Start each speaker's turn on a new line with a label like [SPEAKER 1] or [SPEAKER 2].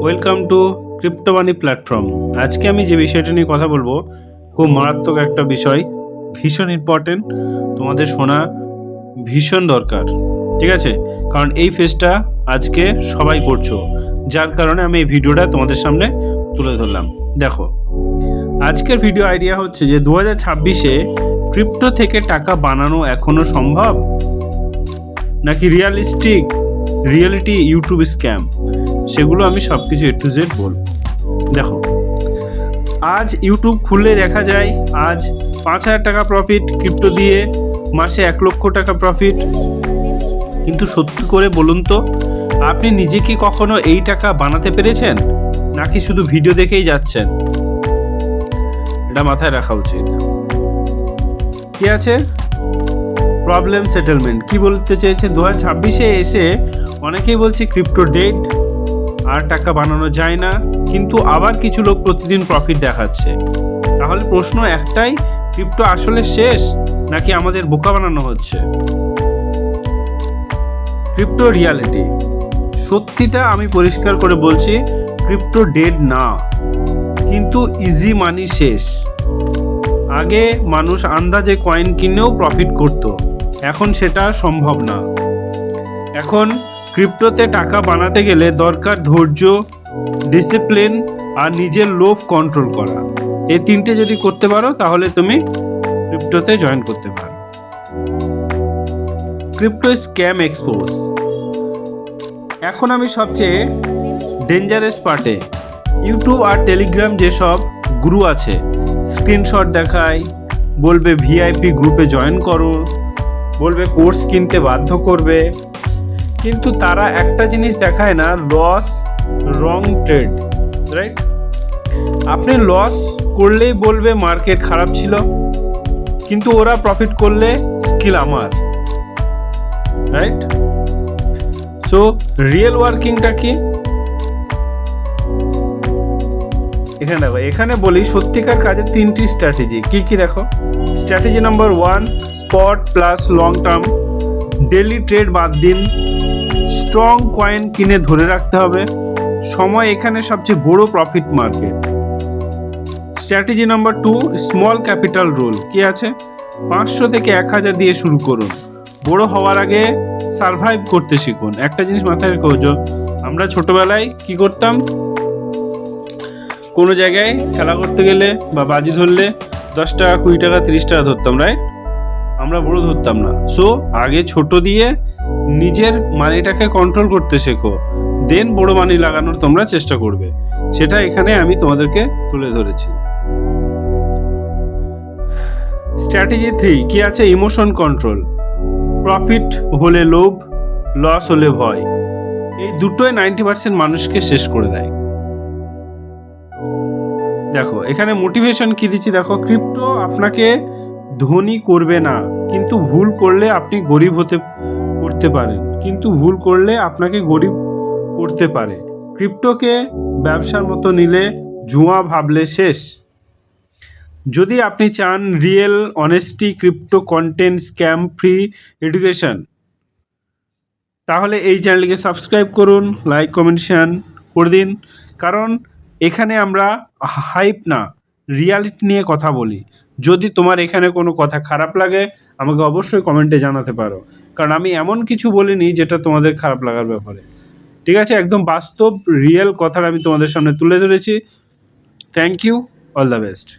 [SPEAKER 1] Welcome to crypto money platform. আজকে আমি যে বিষয়টা নিয়ে কথা বলবো খুব মারাত্মক একটা বিষয়, ভীষণ ইম্পর্টেন্ট, তোমাদের শোনা ভীষণ দরকার। ঠিক আছে, কারণ এই ফেজটা আজকে সবাই করছো, যার কারণে আমি এই ভিডিওটা তোমাদের সামনে তুলে ধরলাম। দেখো, আজকের ভিডিও আইডিয়া হচ্ছে যে 2026-এ ক্রিপ্টো থেকে টাকা বানানো এখনো সম্ভব নাকি রিয়েলিটি ইউটিউব স্ক্যাম, সেগুলো আমি সব কিছু A to Z বলবো। দেখো, আজ ইউটিউব খুললে দেখা যায় আজ 5,000 টাকা প্রফিট ক্রিপ্টো দিয়ে, মাসে 1 লক্ষ টাকা প্রফিট। কিন্তু সত্যি করে বলুন তো, আপনি নিজে কি কখনো এই টাকা বানাতে পেরেছেন নাকি শুধু ভিডিও দেখেই যাচ্ছেন? এটা মাথায় রাখা উচিত। কি আছে প্রবলেম সেটেলমেন্ট, কি বলতে চেয়েছে? 2026-এ এসে অনেকেই বলছে ক্রিপ্টো ডেড, আর টাকা বানানো যায় না, কিন্তু আবার কিছু লোক প্রতিদিন প্রফিট দেখাচ্ছে। তাহলে প্রশ্ন একটাই, ক্রিপ্টো আসলে শেষ নাকি আমাদের বোকা বানানো হচ্ছে? ক্রিপ্টো রিয়ালিটি, সত্যিটা আমি পরিষ্কার করে বলছি, ক্রিপ্টো ডেড না, কিন্তু ইজি মানি শেষ। আগে মানুষ আন্দাজে কয়েন কিনেও প্রফিট করত, এখন সেটা সম্ভব না। এখন ক্রিপ্টোতে টাকা বানাতে গেলে দরকার ধৈর্য, ডিসিপ্লিন আর নিজের লোভ কন্ট্রোল করা। এই তিনটে যদি করতে পারো তাহলে তুমি ক্রিপ্টোতে জয়েন করতে পারো। Crypto scam expose. এখন আমি সবচেয়ে ডেঞ্জারাস পার্টে, ইউটিউব আর টেলিগ্রাম যেসব গ্রুপ আছে, স্ক্রিনশট দেখায়, বলবে ভিআইপি গ্রুপে জয়েন করো, বলবে কোর্স কিনতে বাধ্য করবে, কিন্তু তারা একটা জিনিস দেখায় না, লস রং ট্রেড, রাইট? আপনি লস করলেই বলবে মার্কেট খারাপ ছিল, কিন্তু ওরা প্রফিট করলে স্কিল আমার, রাইট? সো রিয়েল ওয়ার্কিংটা কি? এখানে দেখো, এখানে বলি সত্যিকার কাজের 3টি স্ট্র্যাটেজি। কি কি দেখো? Strategy number 1, spot plus long term, daily trade বাদ দিন, স্ট্রং কয়েন কিনে ধরে রাখতে হবে, সময় এখানে সবচেয়ে বড় profit market. Strategy number 2, small capital rule. কি আছে? 500 থেকে 1000 দিয়ে শুরু করুন, বড় হওয়ার আগে সারভাইভ করতে শিখুন। একটা জিনিস মাথায় রেখো, আমরা ছোটবেলায় কি করতাম, কোনো জায়গায় খেলা করতে গেলে বা বাজি ধরলে 10 টাকা, 20 টাকা, 30 টাকা ধরতাম, রাইট? আমরা বড় ধরতাম না। সো আগে ছোট দিয়ে নিজের মানিটাকে কন্ট্রোল করতে শেখো, দেন বড় মানি লাগানোর তোমরা চেষ্টা করবে। সেটা এখানে আমি তোমাদেরকে তুলে ধরেছি। স্ট্র্যাটেজি 3, কি আছে? Emotion control. প্রফিট হলে লোভ, লস হলে ভয়। এই দুটোই 90% মানুষকে শেষ করে দেয়। দেখো, এখানে মোটিভেশন কি দিচ্ছি দেখো, ক্রিপ্টো আপনাকে ধনী করবে না, কিন্তু ভুল করলে আপনি গরিব করতে পারেন, কিন্তু ভুল করলে আপনাকে গরিব করতে পারে। ক্রিপ্টোকে ব্যবসার মতো নিলে, জুয়া ভাবলে শেষ। যদি আপনি চান real honesty, crypto content, scam free education, তাহলে এই চ্যানেলকে সাবস্ক্রাইব করুন, লাইক কমেন্ট শেয়ার করে দিন। কারণ এখানে আমরা হাইপ না, রিয়ালিটি নিয়ে কথা বলি। যদি তোমার এখানে কোনো কথা খারাপ লাগে আমাকে অবশ্যই কমেন্টে জানাতে পারো, কারণ আমি এমন কিছু বলিনি যেটা তোমাদের খারাপ লাগার ব্যাপারে। ঠিক আছে, একদম বাস্তব রিয়েল কথা আমি তোমাদের সামনে তুলে ধরেছি। Thank you, all the best.